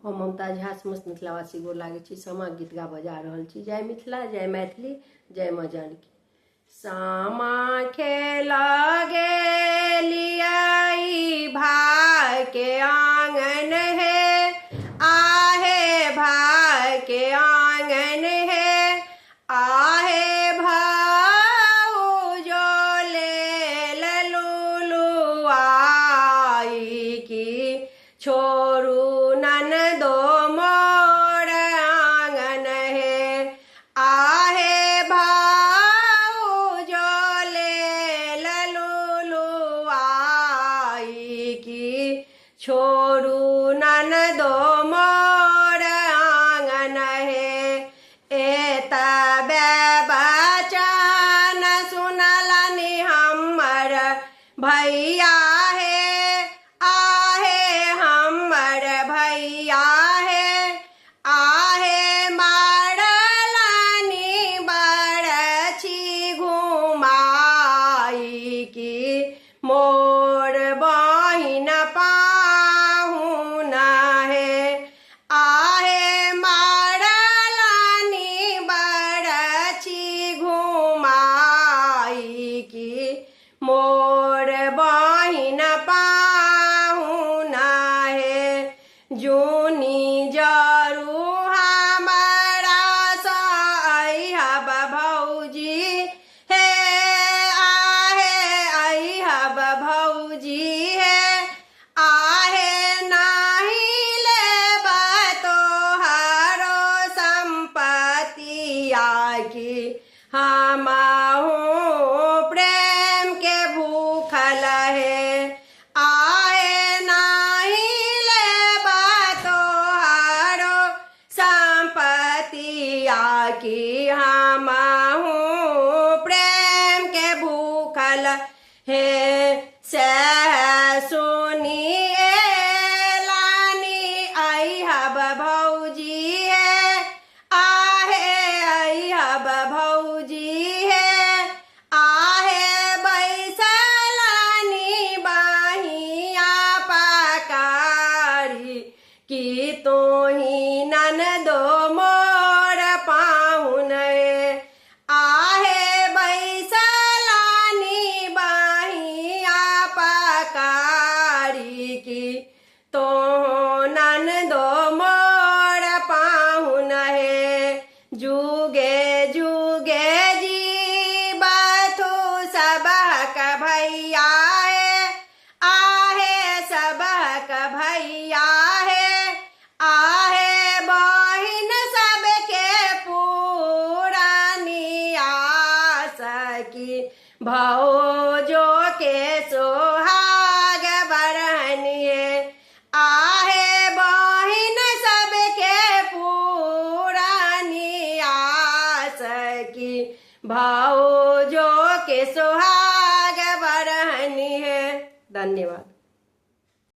हम ममता झा समस्त मिथिलावासी गोर लागे छी। सामा गीत गा बजा रहल छी। जय मिथिला, जय मैथिली, जय माँ जानकी। सामा खेला गेलियै भाई के आंगन है, आहे भाई के आंगन है, आहे भाऊ जो ले ललुलु आई की छोरू ननदो मोर आंगन है, आहे भाऊ जो ले ललुलु आई की छोरू ननदो मोर आंगन है। एतबे बचन सुनलनि हमर भैया है, आहे हमर भैया है, आहे मारलनि बरछी घुमाई की मोर बहिन पाहुन है, आहे मारलनि बरछी घुमाई की मोर बहिन पाहुन है। जूनी जरू हमारा सैहब भौजी है, आहे अहब भौजी है, आहे नाही लेब तोहरो संपत्ति आकी हमहू प्रेम के भूखल है, आहे नाही लेब तोहरो संपत्ति आकी हमहू प्रेम के भूखल है। सह सुनिए लानी अहब भौजी है, आहे अहब भौजी है, आहे बैसलानी बहिया पकारी की तोही ननदो मोर पाहुन है, आहे बैसलानी बहिया पकारी की तो ननदो मोर पाहुन है। जुगे जुगे जीवथु सबक भैया है, आहे सबक भैया है, आहे बहिन सबके पूरानी आस की भौजो के सोहाग बरहनिए, आहे बहिन सबके पूरानी आस की भौजो के सोहाग बरहनी है। धन्यवाद।